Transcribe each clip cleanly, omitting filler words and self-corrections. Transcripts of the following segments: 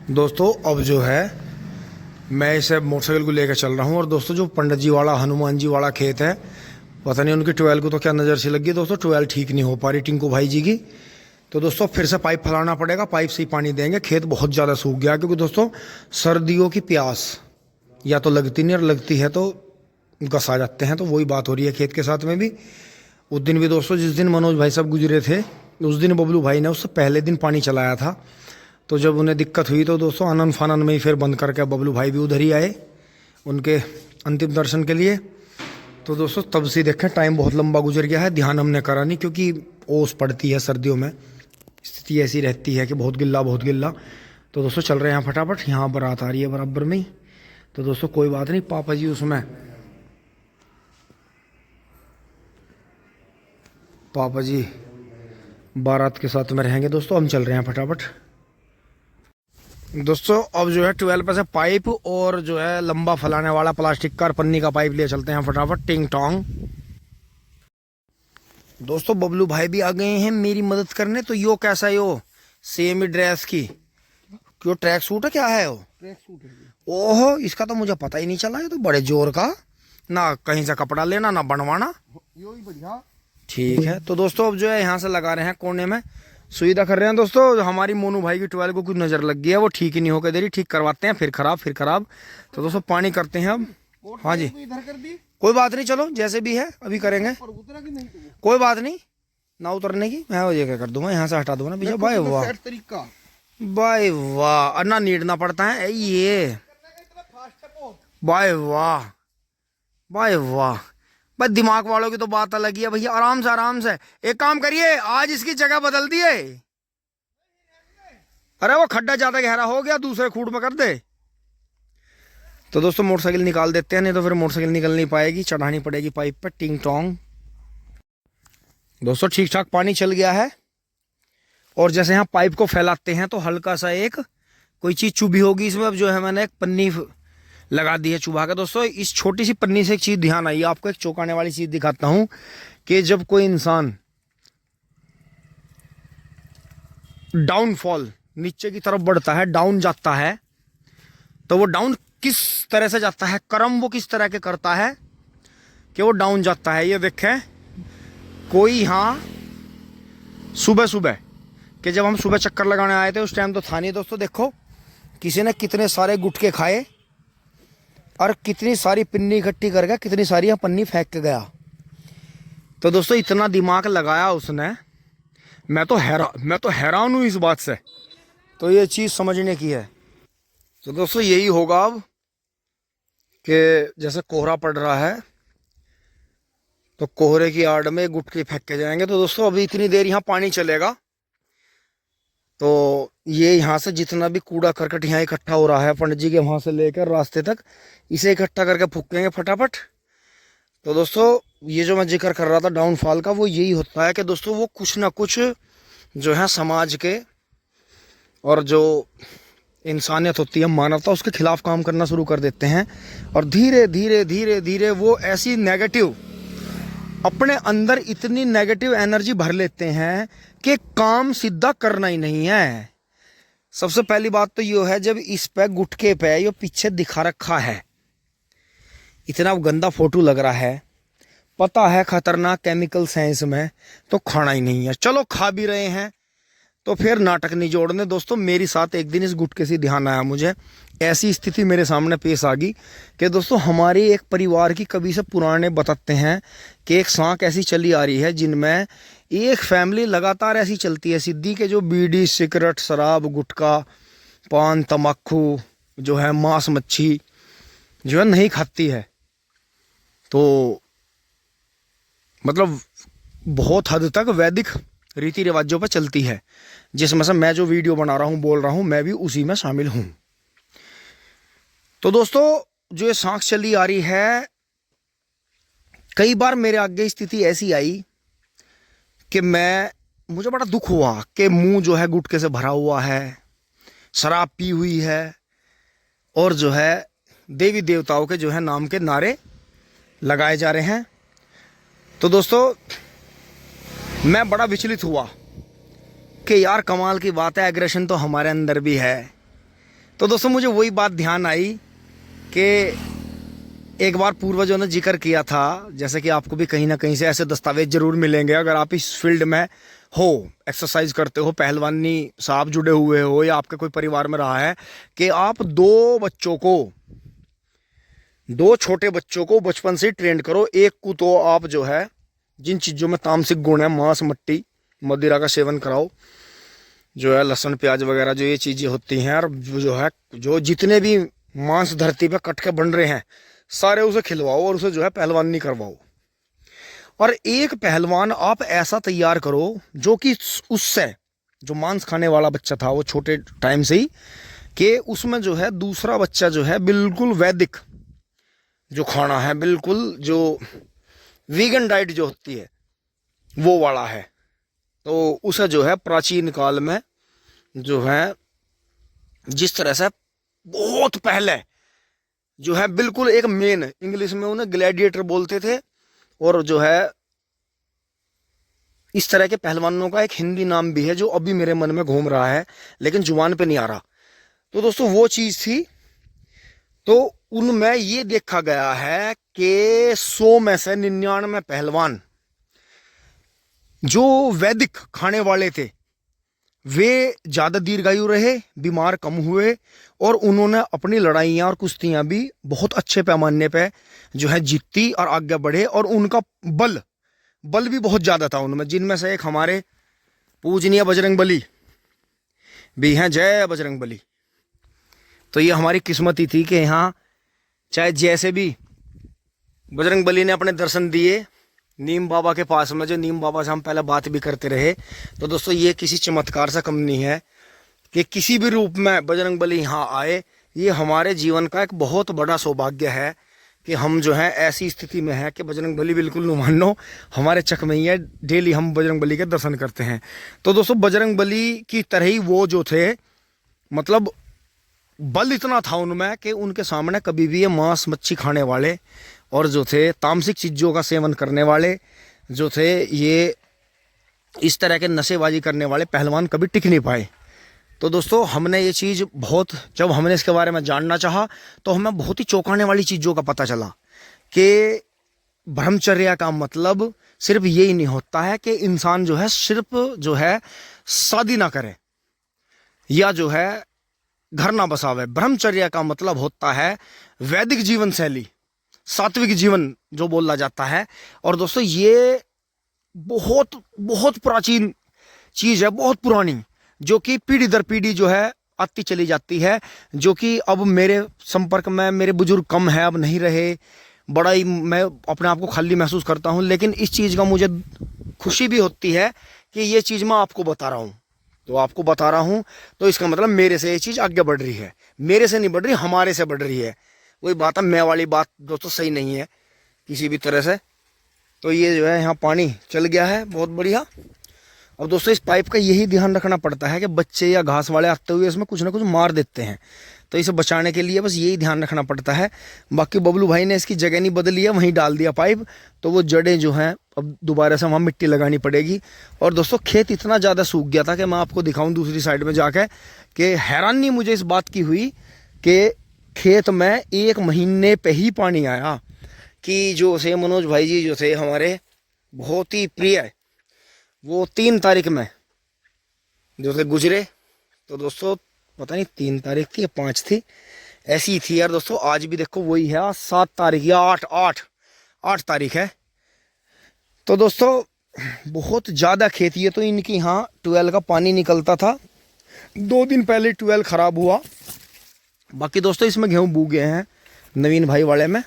दोस्तों अब जो है मैं इसे मोटरसाइकिल को लेकर चल रहा हूँ। और दोस्तों जो पंडित जी वाला हनुमान जी वाला खेत है, पता नहीं उनकी ट्वेल्व को तो क्या नज़र से लगी दोस्तों, ट्वेल्व ठीक नहीं हो पा रही टिंकू भाई जी की। तो दोस्तों फिर से पाइप फैलाना पड़ेगा, पाइप से ही पानी देंगे। खेत बहुत ज़्यादा सूख गया क्योंकि दोस्तों सर्दियों की प्यास या तो लगती नहीं और लगती है तो घसा जाते हैं। तो वही बात हो रही है खेत के साथ में भी। उस दिन भी दोस्तों जिस दिन मनोज भाई साहब गुजरे थे, उस दिन बबलू भाई ने उससे पहले दिन पानी चलाया था। तो जब उन्हें दिक्कत हुई तो दोस्तों आनंद फानंद में ही फिर बंद करके बबलू भाई भी उधर ही आए उनके अंतिम दर्शन के लिए। तो दोस्तों तब से देखें टाइम बहुत लंबा गुजर गया है, ध्यान हमने करा नहीं क्योंकि ओस पड़ती है सर्दियों में, स्थिति ऐसी रहती है कि बहुत गिल्ला बहुत गिल्ला। तो दोस्तों चल रहे हैं फटाफट, यहाँ बारात आ रही है बराबर में ही। तो दोस्तों कोई बात नहीं, पापा जी उसमें पापा जी बारात के साथ में रहेंगे। दोस्तों हम चल रहे हैं फटाफट। दोस्तों अब जो है 12 पे से पाइप और जो है लंबा फैलाने वाला प्लास्टिक का पन्नी का पाइप ले चलते हैं फटाफट, टिंग टोंग। दोस्तों बबलू भाई भी आ गए हैं मेरी मदद करने। तो यो कैसा यो सेम ही ड्रेस की क्यों, ट्रैक सूट है क्या है वो? ट्रैक सूट है। ओहो इसका तो मुझे पता ही नहीं चला, ये तो बड़े जोर का, ना कहीं से कपड़ा लेना ना बनवाना, यो ही बढ़िया। ठीक है तो दोस्तों अब जो है यहाँ से लगा रहे हैं कोने में, सुविधा कर रहे हैं। दोस्तों हमारी मोनू भाई की ट्वेल्व को कुछ नज़र लग गई है, वो ठीक ही नहीं होकर दे रही, ठीक करवाते हैं फिर खराब। तो दोस्तों पानी करते हैं अब। हाँ जी इधर कर दी, कोई बात नहीं, चलो जैसे भी है अभी करेंगे, कोई बात नहीं ना उतरने की, मैं वो ये कर दूंगा, यहाँ से हटा दूंगा ना पीछे। भाई वाह तरीका, भाई वाह, अन्ना नीडना पड़ता है ये, भाई वाह भाई वाह। भाई दिमाग वालों की तो बात अलग ही है भैया, आराम से एक काम करिए, आज इसकी जगह बदल दिए। अरे वो खड्डा ज्यादा गहरा हो गया, दूसरे खूट में कर दे। तो दोस्तों मोटरसाइकिल निकाल देते हैं, नहीं तो फिर मोटरसाइकिल निकल नहीं पाएगी, चढ़ानी पड़ेगी पाइप पे, टिंग टोंग। दोस्तों ठीक ठाक पानी चल गया है। और जैसे यहाँ पाइप को फैलाते हैं तो हल्का सा एक कोई चीज चुभी होगी इसमें। अब जो है मैंने एक पन्नी लगा दी है चुभा के। दोस्तों इस छोटी सी पन्नी से एक चीज ध्यान आई, आपको एक चौंकाने वाली चीज दिखाता हूं कि जब कोई इंसान डाउनफॉल नीचे की तरफ बढ़ता है, डाउन जाता है, तो वो डाउन किस तरह से जाता है, कर्म वो किस तरह के करता है कि वो डाउन जाता है। ये देखें कोई यहाँ सुबह कि जब हम सुबह चक्कर लगाने आए थे उस टाइम तो था नहीं दोस्तों, देखो किसी ने कितने सारे गुटके खाए और कितनी सारी पन्नी इकट्ठी कर गया, कितनी सारी यहाँ पन्नी फेंक के गया। तो दोस्तों इतना दिमाग लगाया उसने, मैं तो हैरान हूँ इस बात से। तो ये चीज़ समझने की है। तो दोस्तों यही होगा अब कि जैसे कोहरा पड़ रहा है तो कोहरे की आड़ में गुटके फेंक के जाएंगे। तो दोस्तों अभी इतनी देर यहाँ पानी चलेगा, तो ये यहाँ से जितना भी कूड़ा करकट यहाँ इकट्ठा हो रहा है पंडित जी के वहाँ से लेकर रास्ते तक, इसे इकट्ठा करके फूकेंगे फटाफट। तो दोस्तों ये जो मैं जिक्र कर रहा था डाउनफॉल का, वो यही होता है कि दोस्तों वो कुछ ना कुछ जो है समाज के और जो इंसानियत होती है, मानवता, उसके खिलाफ काम करना शुरू कर देते हैं। और धीरे धीरे वो ऐसी नेगेटिव अपने अंदर इतनी नेगेटिव एनर्जी भर लेते हैं कि काम सीधा करना ही नहीं है। सबसे पहली बात तो ये है, जब इस पे गुटके पे ये पीछे दिखा रखा है, इतना गंदा फोटो लग रहा है, पता है खतरनाक केमिकल साइंस में, तो खाना ही नहीं है। चलो खा भी रहे हैं तो फिर नाटक नहीं जोड़ने। दोस्तों मेरे साथ एक दिन इस गुटके से ध्यान आया, मुझे ऐसी स्थिति मेरे सामने पेश आ गई कि दोस्तों हमारे एक परिवार की कभी से पुराने बताते हैं कि एक सांख ऐसी चली आ रही है जिनमें एक फैमिली लगातार ऐसी चलती है सिद्धि के जो बीड़ी सिगरेट शराब गुटखा पान तम्बाकू जो है मांस मच्छी जो है नहीं खाती है। तो मतलब बहुत हद तक वैदिक रीति रिवाजों पर चलती है, जिसमें से मैं जो वीडियो बना रहा हूँ बोल रहा हूँ मैं भी उसी में शामिल हूँ। तो दोस्तों जो ये सांख चली आ रही है, कई बार मेरे आगे स्थिति ऐसी आई कि मुझे बड़ा दुख हुआ कि मुंह जो है गुटके से भरा हुआ है, शराब पी हुई है और जो है देवी देवताओं के जो है नाम के नारे लगाए जा रहे हैं। तो दोस्तों मैं बड़ा विचलित हुआ कि यार कमाल की बात है, एग्रेशन तो हमारे अंदर भी है, तो दोस्तों मुझे वही बात ध्यान आई कि एक बार पूर्वजों ने जिक्र किया था, जैसे कि आपको भी कहीं ना कहीं से ऐसे दस्तावेज जरूर मिलेंगे अगर आप इस फील्ड में हो, एक्सरसाइज करते हो, पहलवानी से आप जुड़े हुए हो या आपके कोई परिवार में रहा है, कि आप दो छोटे बच्चों को बचपन से ट्रेंड करो। एक को तो आप जो है जिन चीज़ों में तामसिक गुण है, मांस मट्टी मदिरा का सेवन कराओ, जो है लहसुन प्याज वगैरह जो ये चीज़ें होती हैं, और जो है जो जितने भी मांस धरती पे कट के बन रहे हैं सारे उसे खिलवाओ और उसे जो है पहलवानी करवाओ। और एक पहलवान आप ऐसा तैयार करो जो कि उससे जो मांस खाने वाला बच्चा था वो छोटे टाइम से ही, कि उसमें जो है दूसरा बच्चा जो है बिल्कुल वैदिक जो खाना है, बिल्कुल जो वीगन डाइट जो होती है वो वाला है। तो उसे जो है प्राचीन काल में जो है जिस तरह से बहुत पहले जो है बिल्कुल एक मेन, इंग्लिश में उन्हें ग्लैडिएटर बोलते थे, और जो है इस तरह के पहलवानों का एक हिंदी नाम भी है जो अभी मेरे मन में घूम रहा है लेकिन जुबान पे नहीं आ रहा। तो दोस्तों वो चीज थी। तो उनमें ये देखा गया है कि 100 में से 99 पहलवान जो वैदिक खाने वाले थे वे ज्यादा दीर्घायु रहे, बीमार कम हुए, और उन्होंने अपनी लड़ाइयां और कुश्तियां भी बहुत अच्छे पैमाने पे जो है जीती और आगे बढ़े, और उनका बल भी बहुत ज्यादा था उनमें। जिनमें से एक हमारे पूजनीय बजरंग बली भी हैं, जय बजरंग बली। तो ये हमारी किस्मत ही थी कि यहाँ चाहे जैसे भी बजरंग बली ने अपने दर्शन दिए नीम बाबा के पास में, जो नीम बाबा से हम पहले बात भी करते रहे। तो दोस्तों ये किसी चमत्कार से कम नहीं है कि किसी भी रूप में बजरंग बली यहाँ आए। ये हमारे जीवन का एक बहुत बड़ा सौभाग्य है कि हम जो है ऐसी स्थिति में है कि बजरंग बली बिल्कुल न मानो हमारे चक में ही है, डेली हम बजरंग बली के दर्शन करते हैं। तो दोस्तों बजरंग बली की तरह ही वो जो थे, मतलब बल इतना था उनमें कि उनके सामने कभी भी ये मांस मच्छी खाने वाले और जो थे तामसिक चीज़ों का सेवन करने वाले जो थे, ये इस तरह के नशेबाजी करने वाले पहलवान कभी टिक नहीं पाए। तो दोस्तों हमने ये चीज़ बहुत, जब हमने इसके बारे में जानना चाहा तो हमें बहुत ही चौंकाने वाली चीज़ों का पता चला कि ब्रह्मचर्या का मतलब सिर्फ यही नहीं होता है कि इंसान जो है सिर्फ जो है शादी ना करे या जो है घर ना बसावे। ब्रह्मचर्या का मतलब होता है वैदिक जीवन शैली, सात्विक जीवन जो बोला जाता है। और दोस्तों ये बहुत बहुत प्राचीन चीज है, बहुत पुरानी, जो कि पीढ़ी दर पीढ़ी जो है आती चली जाती है, जो कि अब मेरे संपर्क में मेरे बुजुर्ग कम है, अब नहीं रहे। बड़ा ही मैं अपने आप को खाली महसूस करता हूँ, लेकिन इस चीज़ का मुझे खुशी भी होती है कि ये चीज़ मैं आपको बता रहा हूँ। तो आपको बता रहा हूँ तो इसका मतलब मेरे से ये चीज़ आगे बढ़ रही है, मेरे से नहीं बढ़ रही, हमारे से बढ़ रही है। वही बात है, मैं वाली बात दोस्तों सही नहीं है किसी भी तरह से। तो ये जो है यहाँ पानी चल गया है बहुत बढ़िया। अब दोस्तों इस पाइप का यही ध्यान रखना पड़ता है कि बच्चे या घास वाले आते हुए इसमें कुछ ना कुछ मार देते हैं, तो इसे बचाने के लिए बस यही ध्यान रखना पड़ता है। बाकी बबलू भाई ने इसकी जगह नहीं बदली है, वहीं डाल दिया पाइप, तो वो जड़ें जो हैं अब दोबारा से वहाँ मिट्टी लगानी पड़ेगी। और दोस्तों खेत इतना ज़्यादा सूख गया था कि मैं आपको दिखाऊं दूसरी साइड में जाकर, कि हैरानी मुझे इस बात की हुई कि खेत में 1 महीने पे ही पानी आया। कि जो से मनोज भाई जी जो थे हमारे बहुत ही प्रिय, वो 3 तारीख में जो थे गुजरे। तो दोस्तों पता नहीं 3 तारीख थी या 5 थी, ऐसी ही थी यार दोस्तों। आज भी देखो वही है, आज 7 तारीख या 8 तारीख है। तो दोस्तों बहुत ज़्यादा खेत, ये तो इनकी यहाँ ट्यूबवेल का पानी निकलता था, 2 दिन पहले ट्यूबवेल ख़राब हुआ। बाकी दोस्तों इसमें गेहूँ बू गए हैं नवीन भाई वाले में,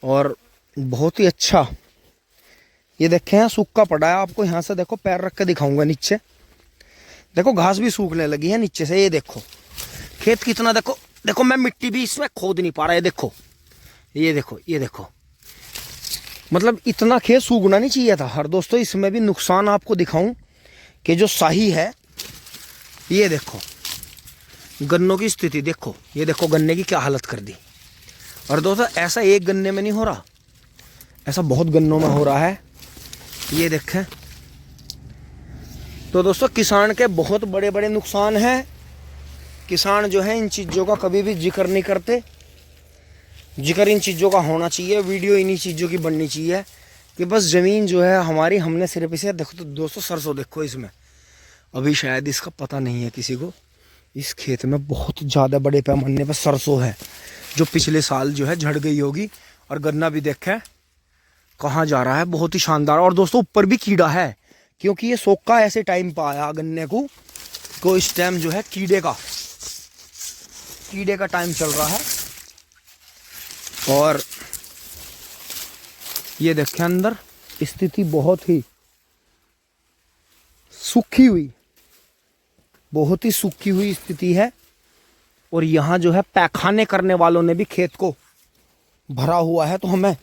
और बहुत ही अच्छा ये देखें हैं सूखा पड़ा है। आपको यहाँ से देखो पैर रख के दिखाऊंगा, नीचे देखो घास भी सूखने लगी है नीचे से। ये देखो खेत कितना, देखो देखो मैं मिट्टी भी इसमें खोद नहीं पा रहा है, देखो ये देखो ये देखो, मतलब इतना खेत सूखना नहीं चाहिए था। और दोस्तों इसमें भी नुकसान आपको दिखाऊं कि जो शाही है, ये देखो गन्नों की स्थिति देखो, ये देखो गन्ने की क्या हालत कर दी। और दोस्तों ऐसा एक गन्ने में नहीं हो रहा, ऐसा बहुत गन्नों में हो रहा है, ये देखें। तो दोस्तों किसान के बहुत बड़े बड़े नुकसान हैं। किसान जो है इन चीज़ों का कभी भी जिक्र नहीं करते। जिक्र इन चीज़ों का होना चाहिए, वीडियो इन्हीं चीज़ों की बननी चाहिए कि बस ज़मीन जो है हमारी, हमने सिर्फ इसे देखो। तो दोस्तों सरसों देखो इसमें, अभी शायद इसका पता नहीं है किसी को, इस खेत में बहुत ज़्यादा बड़े पैमाने पर सरसों है जो पिछले साल जो है झड़ गई होगी। और गन्ना भी देखें कहाँ जा रहा है, बहुत ही शानदार। और दोस्तों ऊपर भी कीड़ा है, क्योंकि ये सोखा ऐसे टाइम पर आया गन्ने को इस टाइम जो है कीड़े का टाइम चल रहा है। और ये देखें अंदर स्थिति बहुत ही सूखी हुई, बहुत ही सूखी हुई स्थिति है। और यहाँ जो है पैखाने करने वालों ने भी खेत को भरा हुआ है। तो हमें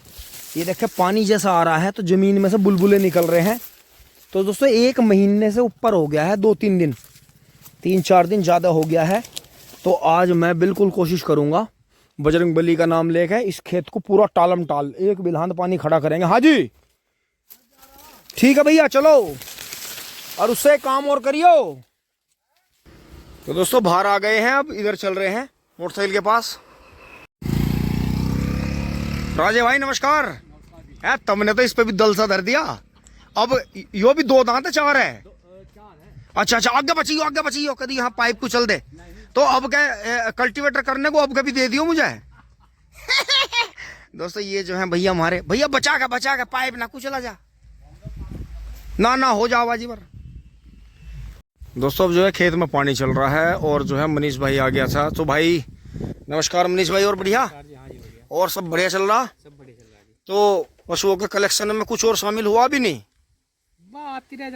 ये देखें पानी जैसा आ रहा है, तो ज़मीन में से बुलबुले निकल रहे हैं। तो दोस्तों 1 महीने से ऊपर हो गया है, 2-3 दिन, 3-4 दिन ज़्यादा हो गया है। तो आज मैं बिल्कुल कोशिश करूँगा, बजरंग बली का नाम लेकर इस खेत को पूरा टालम टाल 1 बिल्हान पानी खड़ा करेंगे। हाँ जी ठीक है भैया, चलो और उससे काम और करियो। तो दोस्तों बाहर आ गए हैं, अब इधर चल रहे हैं मोटरसाइकिल के पास। राजे भाई नमस्कार। है तुमने तो इस पे भी दल सा धर दिया। अब यो भी 2 दांत है, 4 है? अच्छा आगे बचियो कभी यहाँ पाइप को चल दे। तो अब क्या कल्टीवेटर करने को अब कभी दे दियो मुझे। दोस्तों ये जो है भैया हमारे, भैया बचा के पाइप ना कुछ चला जा ना हो जाओ बाजी पर। दोस्तों अब जो है खेत में पानी चल रहा है और जो है मनीष भाई आ गया था। तो भाई नमस्कार मनीष भाई, और बढ़िया? और सब बढ़िया चल रहा? सब बढ़िया चल रहा है। तो पशुओं के कलेक्शन में कुछ और शामिल हुआ भी नहीं? आती रहे।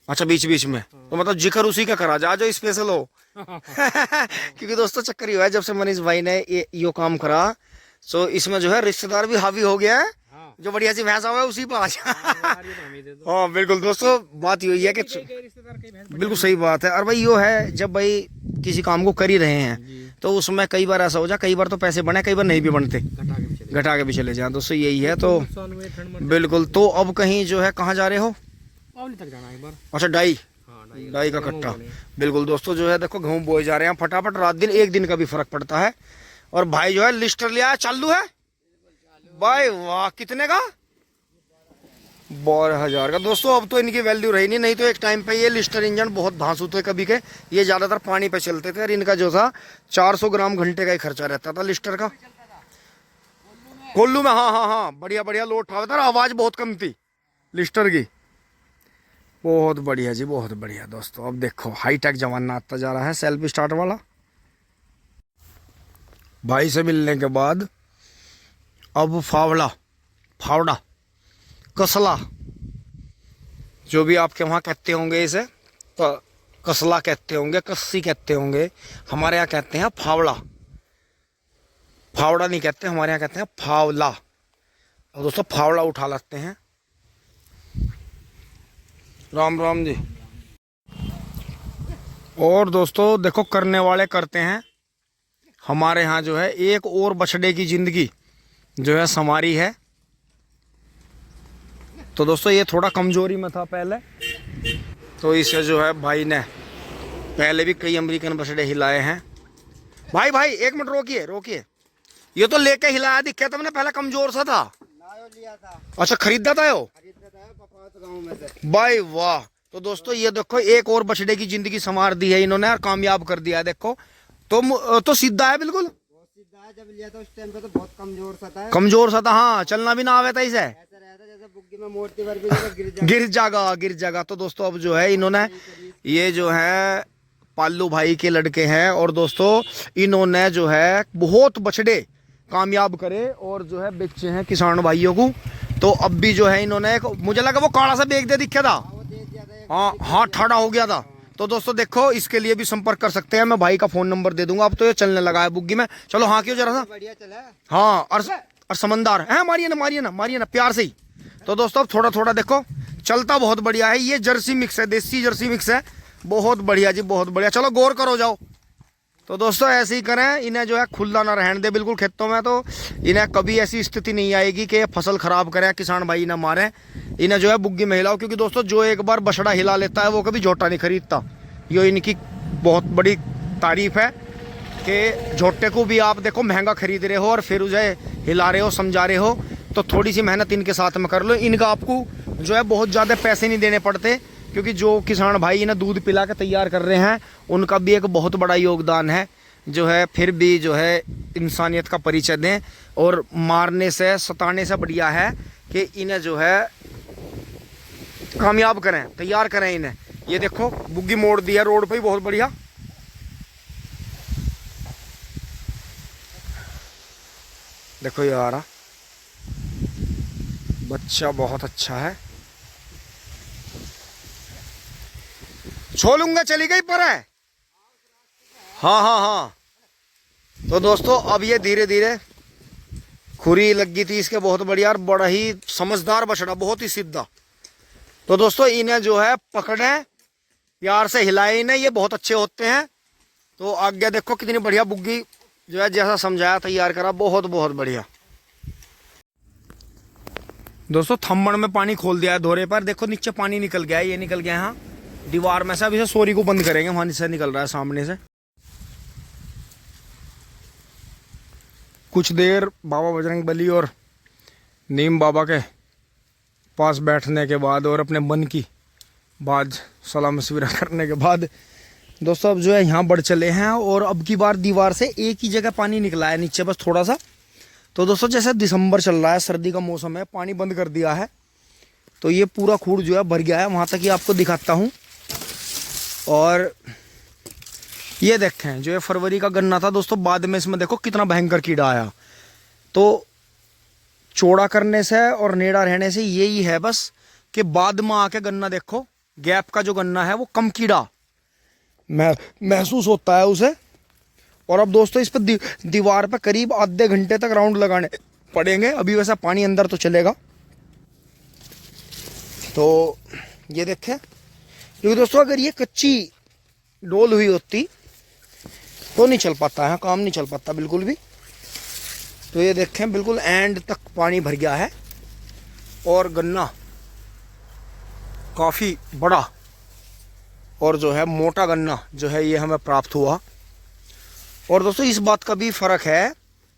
अच्छा बीच में। तो मतलब जिक्र उसी का करा जा जो स्पेशल हो। क्योंकि दोस्तों चक्कर ही हुआ है, जब से मनीष भाई ने ये काम करा तो इसमें जो है रिश्तेदार भी हावी हो गया है। जो बढ़िया सी भैंसा हुआ है उसी पर आ जा। हाँ बिल्कुल दोस्तों, बात यही है कि बिल्कुल सही बात है। और भाई यो है, जब भाई किसी काम को कर ही रहे हैं तो उसमें कई बार ऐसा हो जाए, कई बार तो पैसे बने, कई बार नहीं भी बनते, घटा के भी चले जाए। दोस्तों यही है। तो बिल्कुल, तो अब कहीं जो है कहाँ जा रहे हो? तक जाना एक बार। अच्छा डाई का कट्टा। बिल्कुल दोस्तों जो है देखो गेहूं बोए जा रहे हैं फटाफट, रात दिन 1 दिन का भी फर्क पड़ता है। और भाई जो है लिस्टर लिया, चालू है भाई। वाह, कितने का? 12,000 का। दोस्तों अब तो इनकी वैल्यू रही नहीं तो एक टाइम पे ये लिस्टर इंजन बहुत धांसू थे कभी के, ये ज्यादातर पानी पे चलते थे। और इनका जो था 400 ग्राम घंटे का ही खर्चा रहता था लिस्टर का। कोल्लू में हाँ बढ़िया लोड उठा था, आवाज बहुत कम थी लिस्टर की। बहुत बढ़िया जी, बहुत बढ़िया। दोस्तों अब देखो हाईटेक जमाना आता जा रहा है, सेल्फ स्टार्ट वाला। भाई से मिलने के बाद अब फावड़ा कसला, जो भी आपके वहाँ कहते होंगे इसे, तो कसला कहते होंगे, कस्सी कहते होंगे, हमारे यहाँ कहते हैं फावड़ा नहीं कहते, हमारे यहाँ कहते हैं फावला। और दोस्तों फावड़ा उठा लाते हैं। राम जी। और दोस्तों देखो करने वाले करते हैं। हमारे यहाँ जो है एक और बछड़े की जिंदगी जो है संवारी है। तो दोस्तों ये थोड़ा कमजोरी में था पहले, तो इसे जो है भाई ने पहले भी कई अमेरिकन बछड़े हिलाए हैं। भाई 1 मिनट रोकिए। ये तो लेके हिलाया दिखा तुमने, पहले कमजोर सा था। लिया था। अच्छा खरीदा था यो? भाई वाह। तो दोस्तों ये देखो एक और बछड़े की जिंदगी संवार दी है इन्होंने और कामयाब कर दिया है। देखो तो सीधा है, बिल्कुल सीधा है। जब लिया था उस टाइम पे तो बहुत कमजोर सा था। हाँ चलना भी ना आवे था इसे, ऐसा रहता जैसे बुग्गी में मोड़ती भर भी गिर जाएगा। तो दोस्तों अब जो है इन्होंने, ये जो है पालू भाई के लड़के हैं और दोस्तों इन्होंने जो है बहुत बछड़े कामयाब करे और जो है बेचे हैं किसान भाइयों को। तो अब भी जो है इन्होंने मुझे लगा वो काला सा बेच दे दिखा था। हाँ ठाड़ा हो गया था। तो दोस्तों देखो इसके लिए भी संपर्क कर सकते हैं, मैं भाई का फोन नंबर दे दूंगा। अब तो ये चलने लगा है बुग्गी में। चलो हाँ क्यों जरा सा बढ़िया चला। हाँ और समझदार है, मारिए ना प्यार से ही। तो दोस्तों अब थोड़ा देखो चलता बहुत बढ़िया है। ये जर्सी मिक्स है, देसी जर्सी मिक्स है। बहुत बढ़िया जी, बहुत बढ़िया। चलो गौर करो जाओ। तो दोस्तों ऐसे ही करें, इन्हें जो है खुला ना रहने दे बिल्कुल खेतों में। तो इन्हें कभी ऐसी स्थिति नहीं आएगी कि फसल खराब करें, किसान भाई ना मारें। इन्हें जो है बुग्गी में हिलाओ, क्योंकि दोस्तों जो एक बार बछड़ा हिला लेता है वो कभी झोटा नहीं खरीदता। ये इनकी बहुत बड़ी तारीफ है कि झोटे को भी आप देखो महंगा खरीद रहे हो और फिर उसे हिला रहे हो, समझा रहे हो, तो थोड़ी सी मेहनत इनके साथ में कर लो। इनका आपको जो है बहुत ज़्यादा पैसे नहीं देने पड़ते, क्योंकि जो किसान भाई इन्हें दूध पिला के तैयार कर रहे हैं उनका भी एक बहुत बड़ा योगदान है जो है। फिर भी जो है इंसानियत का परिचय दें, और मारने से सताने से बढ़िया है कि इन्हें जो है कामयाब करें, तैयार करें इन्हें। ये देखो बुग्गी मोड़ दिया रोड पे ही, बहुत बढ़िया। देखो यार बच्चा बहुत अच्छा है। छोलूंगा चली गई पर है। हाँ हाँ हाँ। तो दोस्तों अब ये धीरे धीरे खुरी लगी थी इसके, बहुत बढ़िया और बड़ा ही समझदार बछड़ा, बहुत ही सीधा। तो दोस्तों इन्हें जो है पकड़े, प्यार से हिलाए इन्हें, ये बहुत अच्छे होते हैं। तो आगे देखो कितनी बढ़िया बुग्गी जो है, जैसा समझाया तैयार करा, बहुत बहुत बढ़िया। दोस्तों थम्मड़ में पानी खोल दिया है धोरे पर, देखो नीचे पानी निकल गया है, ये निकल गया है यहाँ दीवार में से। अब इसे सोरी को बंद करेंगे, वहां से निकल रहा है सामने से। कुछ देर बाबा बजरंगबली और नीम बाबा के पास बैठने के बाद और अपने मन की बात सलाह मशविरा करने के बाद दोस्तों अब जो है यहाँ बढ़ चले हैं, और अब की बार दीवार से एक ही जगह पानी निकला है नीचे, बस थोड़ा सा। तो दोस्तों जैसे दिसंबर चल रहा है, सर्दी का मौसम है, पानी बंद कर दिया है, तो ये पूरा खूड़ जो है भर गया है, वहाँ तक ही आपको दिखाता हूँ। और ये देखें जो ये फरवरी का गन्ना था दोस्तों, बाद में इसमें देखो कितना भयंकर कीड़ा आया। तो चौड़ा करने से और नेड़ा रहने से यही है बस कि बाद में आके गन्ना देखो, गैप का जो गन्ना है वो कम कीड़ा महसूस होता है उसे। और अब दोस्तों इस पर दीवार पर करीब आधे घंटे तक राउंड लगाने पड़ेंगे। अभी वैसा पानी अंदर तो चलेगा। तो ये देखें, क्योंकि दोस्तों अगर ये कच्ची डोल हुई होती तो नहीं चल पाता है, काम नहीं चल पाता बिल्कुल भी। तो ये देखें बिल्कुल एंड तक पानी भर गया है, और गन्ना काफ़ी बड़ा और जो है मोटा गन्ना जो है ये हमें प्राप्त हुआ। और दोस्तों इस बात का भी फ़र्क है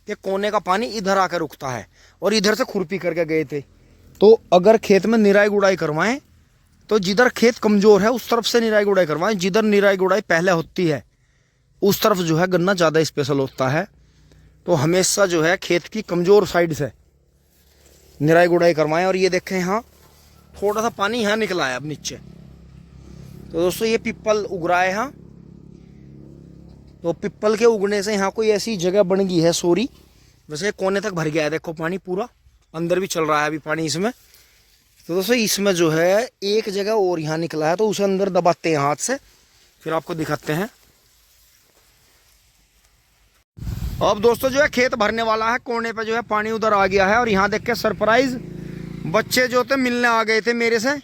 कि कोने का पानी इधर आकर रुकता है, और इधर से खुरपी करके गए थे। तो अगर खेत में निराई गुड़ाई करवाएं तो जिधर खेत कमज़ोर है उस तरफ से निराई गुड़ाई करवाएं, जिधर निराई गुड़ाई पहले होती है उस तरफ जो है गन्ना ज़्यादा स्पेशल होता है। तो हमेशा जो है खेत की कमज़ोर साइड से निराई गुड़ाई करवाएं। और ये देखें यहाँ थोड़ा सा पानी यहाँ निकला है अब नीचे। तो दोस्तों ये पिप्पल उग रहा है यहाँ, तो पिप्पल के उगने से यहाँ कोई ऐसी जगह बन गई है सोरी, वैसे कोने तक भर गया है, देखो पानी पूरा अंदर भी चल रहा है अभी पानी इसमें। तो दोस्तों इसमें जो है एक जगह और यहाँ निकला है, तो उसे अंदर दबाते हैं हाथ से, फिर आपको दिखाते हैं। अब दोस्तों जो है खेत भरने वाला है, कोने पे जो है पानी उधर आ गया है। और यहाँ देख के सरप्राइज बच्चे जो थे मिलने आ गए थे मेरे से,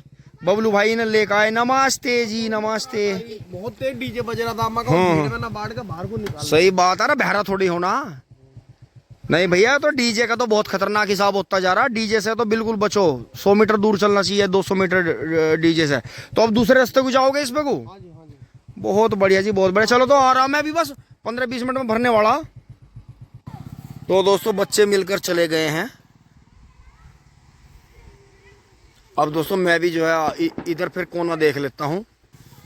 बबलू भाई ने लेकर आए। नमस्ते जी, नमस्ते। बहुत तेज डीजे बज रहा था, अम्मा को ना बाढ़ का बाहर को निकाल। सही बात है ना, बहरा थोड़ी होना नहीं भैया। तो डीजे का तो बहुत खतरनाक हिसाब होता जा रहा है, डीजे से तो बिल्कुल बचो, 100 मीटर दूर चलना चाहिए, 200 मीटर डीजे से। तो अब दूसरे रास्ते को जाओगे इसमें को? बहुत बढ़िया जी, बहुत बढ़िया। चलो तो आराम है, अभी बस 15-20 मिनट में भरने वाला। तो दोस्तों बच्चे मिलकर चले गए हैं। अब दोस्तों मैं भी जो है इधर फिर कोना देख लेता हूँ।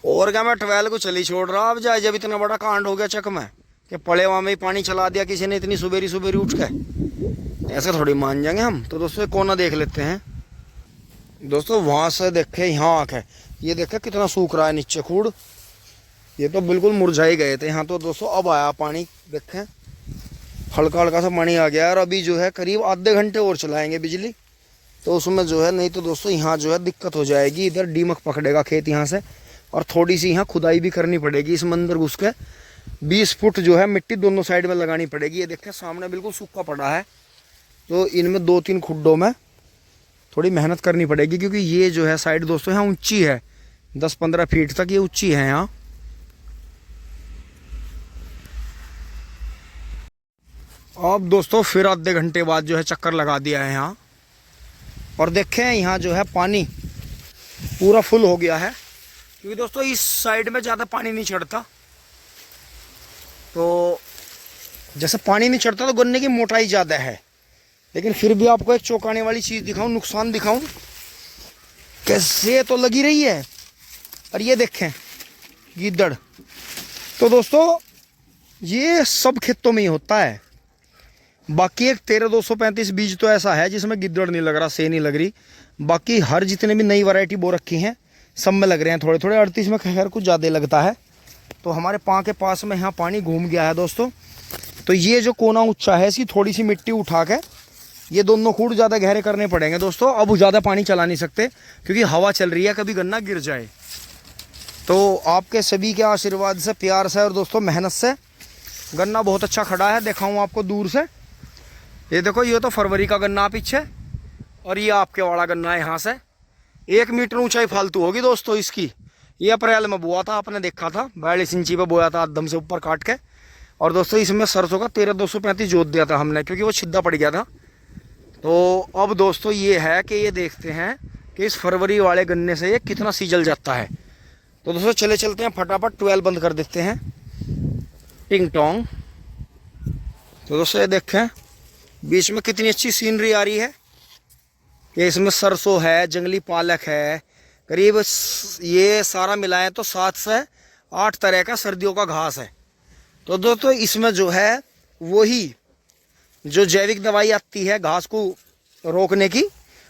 और क्या मैं 12 को चली छोड़ रहा अब जाए, जब इतना बड़ा कांड हो गया चक में कि पड़े वहाँ में ही पानी चला दिया किसी ने इतनी सुबेरी सुबेरी उठ के, ऐसे थोड़ी मान जाएंगे हम। तो दोस्तों कोना देख लेते हैं। दोस्तों वहाँ से देखे यहाँ आके ये देखे कितना सूख रहा है नीचे खूड़, ये तो बिल्कुल मुरझाए गए थे यहाँ। तो दोस्तों अब आया पानी, देखें हल्का हल्का सा पानी आ गया। और अभी जो है करीब आधे घंटे और चलाएंगे बिजली, तो उसमें जो है, नहीं तो दोस्तों यहाँ जो है दिक्कत हो जाएगी। इधर डीमक पकड़ेगा खेत यहाँ से, और थोड़ी सी यहाँ खुदाई भी करनी पड़ेगी इस मंदिर घुस के। 20 फुट जो है मिट्टी दोनों साइड में लगानी पड़ेगी। ये देखें सामने बिल्कुल सूखा पड़ा है, तो इनमें 2-3 खुड्डों में थोड़ी मेहनत करनी पड़ेगी, क्योंकि ये जो है साइड दोस्तों यहाँ ऊंची है, 10-15 फीट तक ये ऊंची है यहाँ। अब दोस्तों फिर आधे घंटे बाद जो है चक्कर लगा दिया है यहाँ, और देखें यहाँ जो है पानी पूरा फुल हो गया है, क्योंकि दोस्तों इस साइड में ज़्यादा पानी नहीं चढ़ता। तो जैसे पानी नहीं चढ़ता तो गन्ने की मोटाई ज़्यादा है, लेकिन फिर भी आपको एक चौंकाने वाली चीज़ दिखाऊं, नुकसान दिखाऊं, कैसे तो लगी रही है। और ये देखें गीदड़। तो दोस्तों ये सब खेतों में ही होता है। बाकी एक 13-235 बीज तो ऐसा है जिसमें गिद्दड़ नहीं लग रहा, से नहीं लग रही। बाकी हर जितने भी नई वैरायटी बो रखी हैं सब में लग रहे हैं थोड़े थोड़े। 38 में खैर कुछ ज़्यादा लगता है। तो हमारे पाँव के पास में यहाँ पानी घूम गया है दोस्तों। तो ये जो कोना ऊंचा है इसकी थोड़ी सी मिट्टी उठा के ये दोनों खूड़ ज़्यादा गहरे करने पड़ेंगे दोस्तों। अब ज़्यादा पानी चला नहीं सकते क्योंकि हवा चल रही है, कभी गन्ना गिर जाए। तो आपके सभी के आशीर्वाद से, प्यार से और दोस्तों मेहनत से गन्ना बहुत अच्छा खड़ा है। दिखाऊँ आपको दूर से, ये देखो, ये तो फरवरी का गन्ना पीछे, और ये आपके वाला गन्ना है यहाँ से 1 मीटर ऊंचाई फालतू होगी दोस्तों इसकी। ये अप्रैल में बोया था, आपने देखा था, 42 इंची पे बोया था आधम से ऊपर काट के। और दोस्तों इसमें सरसों का 13-235 जोत दिया था हमने क्योंकि वो छिद्दा पड़ गया था। तो अब दोस्तों ये है कि ये देखते हैं कि इस फरवरी वाले गन्ने से ये कितना सीजल जाता है। तो दोस्तों चले चलते हैं फटाफट, 12 बंद कर देते हैं, टिंग टोंग। तो दोस्तों ये देखें बीच में कितनी अच्छी सीनरी आ रही है। ये इसमें सरसों है, जंगली पालक है, करीब ये सारा मिलाएं तो 7 से 8 तरह का सर्दियों का घास है। तो दोस्तों इसमें जो है वही जो जैविक दवाई आती है घास को रोकने की,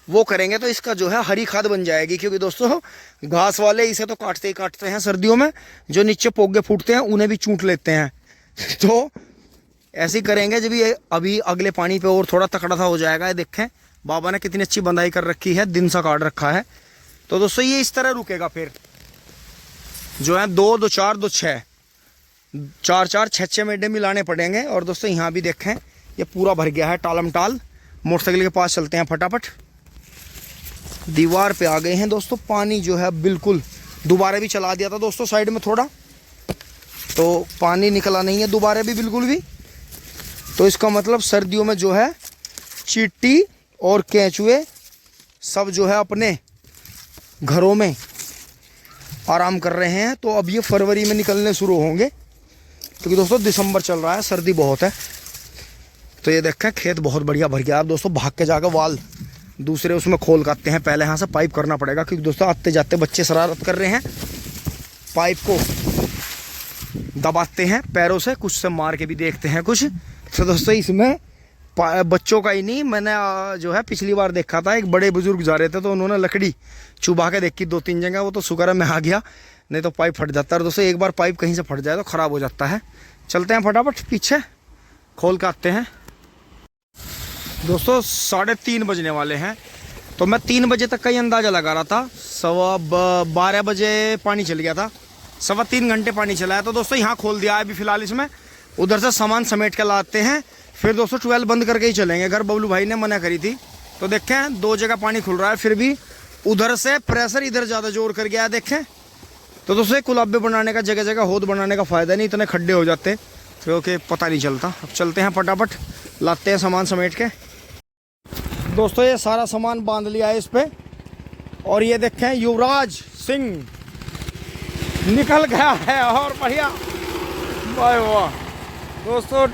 वो करेंगे तो इसका जो है हरी खाद बन जाएगी। क्योंकि दोस्तों घास वाले इसे तो काटते ही काटते हैं सर्दियों में, जो नीचे पोगे फूटते हैं उन्हें भी चूंट लेते हैं। तो ऐसे ही करेंगे जब ये अभी अगले पानी पे और थोड़ा तकड़ा सा हो जाएगा। ये देखें बाबा ने कितनी अच्छी बंधाई कर रखी है, दिन सा काट रखा है। तो दोस्तों ये इस तरह रुकेगा, फिर जो है 2, 2, 4, 2, 6, 4, 4, 6, 6 मेढे मिलाने पड़ेंगे। और दोस्तों यहाँ भी देखें ये पूरा भर गया है टालम टाल। मोटरसाइकिल के पास चलते हैं फटाफट, दीवार पे आ गए हैं दोस्तों। पानी जो है बिल्कुल, दोबारा भी चला दिया था दोस्तों साइड में थोड़ा, तो पानी निकला नहीं है दोबारा भी बिल्कुल भी। तो इसका मतलब सर्दियों में जो है चींटी और केंचुए सब जो है अपने घरों में आराम कर रहे हैं। तो अब ये फरवरी में निकलने शुरू होंगे क्योंकि दोस्तों दिसंबर चल रहा है, सर्दी बहुत है। तो ये देखें खेत बहुत बढ़िया भर गया। अब दोस्तों भाग के जाकर वाल दूसरे उसमें खोल काटते हैं, पहले यहाँ से पाइप करना पड़ेगा क्योंकि दोस्तों आते जाते बच्चे शरारत कर रहे हैं, पाइप को दबाते हैं पैरों से, कुछ से मार के भी देखते हैं कुछ। तो दोस्तों इसमें बच्चों का ही नहीं, मैंने जो है पिछली बार देखा था, एक बड़े बुजुर्ग जा रहे थे तो उन्होंने लकड़ी चुबा के देखी 2-3 जगह, वो तो शुक्र है मैं आ गया, नहीं तो पाइप फट जाता है। दोस्तों एक बार पाइप कहीं से फट जाए तो ख़राब हो जाता है। चलते हैं फटाफट पीछे खोल के आते हैं। दोस्तों 3:30 बजने वाले हैं। तो मैं 3 बजे तक का ही अंदाज़ा लगा रहा था, 12 बजे पानी चल गया था, 3.25 घंटे पानी चला है। तो दोस्तों यहाँ खोल दिया है अभी फ़िलहाल, इसमें उधर से सामान समेट के लाते हैं, फिर दोस्तों 12 बंद करके ही चलेंगे घर। बबलू भाई ने मना करी थी। तो देखें 2 जगह पानी खुल रहा है, फिर भी उधर से प्रेशर इधर ज़्यादा जोर कर गया है देखें। तो दोस्तों कुलाबे बनाने का, जगह जगह होद बनाने का फ़ायदा नहीं, इतने खड्डे हो जाते क्योंकि पता नहीं चलता। अब चलते हैं फटाफट, लाते हैं सामान समेट के। दोस्तों ये सारा सामान बांध लिया है इस पे, और ये देखें युवराज सिंह निकल गया है, और बढ़िया, वाह वाह। दोस्तों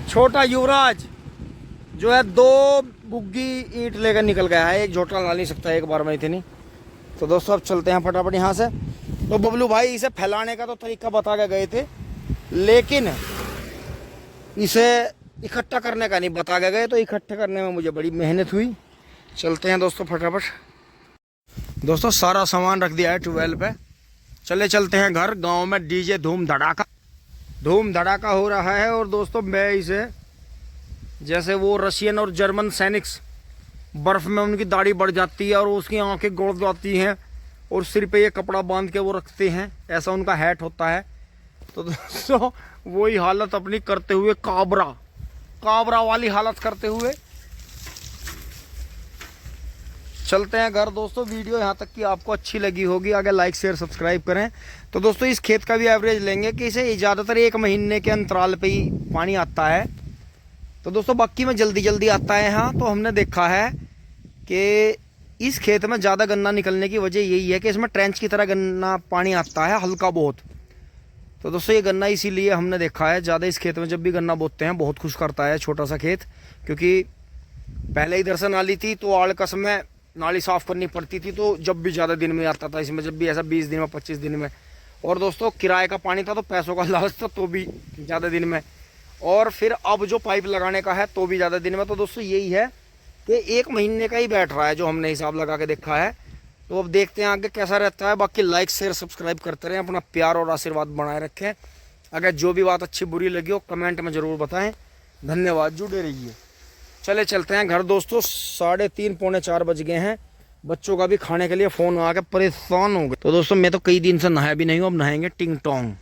छोटा युवराज जो है 2 बुग्गी ईंट लेकर निकल गया है, एक झोटा ला नहीं सकता एक बार में इतनी। तो दोस्तों अब चलते हैं फटाफट यहाँ से। तो बबलू भाई इसे फैलाने का तो तरीका बता के गए थे, लेकिन इसे इकट्ठा करने का नहीं बता के गए, तो इकट्ठे करने में मुझे बड़ी मेहनत हुई। चलते हैं दोस्तों फटाफट। दोस्तों सारा सामान रख दिया है 12 पे, चलते हैं घर। गांव में डीजे धूम धड़ाका हो रहा है। और दोस्तों मैं इसे, जैसे वो रशियन और जर्मन सैनिक्स बर्फ़ में उनकी दाढ़ी बढ़ जाती है और उसकी आंखें गड़ जाती हैं और सिर पे ये कपड़ा बांध के वो रखते हैं, ऐसा उनका हैट होता है। तो दोस्तों वही हालत अपनी करते हुए, काबरा वाली हालत करते हुए चलते हैं घर। दोस्तों वीडियो यहाँ तक की आपको अच्छी लगी होगी, आगे लाइक शेयर सब्सक्राइब करें। तो दोस्तों इस खेत का भी एवरेज लेंगे कि इसे ज़्यादातर 1 महीने के अंतराल पे ही पानी आता है। तो दोस्तों बाकी में जल्दी आता है यहाँ। तो हमने देखा है कि इस खेत में ज़्यादा गन्ना निकलने की वजह यही है कि इसमें ट्रेंच की तरह गन्ना पानी आता है, हल्का बहुत। तो दोस्तों ये गन्ना इसीलिए हमने देखा है ज़्यादा इस खेत में जब भी गन्ना बोते हैं बहुत खुश करता है छोटा सा खेत, क्योंकि पहले इधर से नाली थी तो आड़ कस में नाली साफ़ करनी पड़ती थी, तो जब भी ज़्यादा दिन में आता था इसमें, जब भी ऐसा 20 दिन में 25 दिन में। और दोस्तों किराए का पानी था तो पैसों का लालच था तो भी ज़्यादा दिन में, और फिर अब जो पाइप लगाने का है तो भी ज़्यादा दिन में। तो दोस्तों यही है कि 1 महीने का ही बैठ रहा है जो हमने हिसाब लगा के देखा है। तो अब देखते हैं आगे कैसा रहता है। बाकी लाइक शेयर सब्सक्राइब करते रहें, अपना प्यार और आशीर्वाद बनाए रखें। अगर जो भी बात अच्छी बुरी लगी हो कमेंट में ज़रूर बताएं। धन्यवाद, जुड़े रहिए। चले चलते हैं घर दोस्तों, 3:30 पौने 4 बज गए हैं। बच्चों का भी खाने के लिए फ़ोन आ के परेशान हो गए। तो दोस्तों मैं तो कई दिन से नहाया भी नहीं हूँ, अब नहाएंगे टिंग टोंग।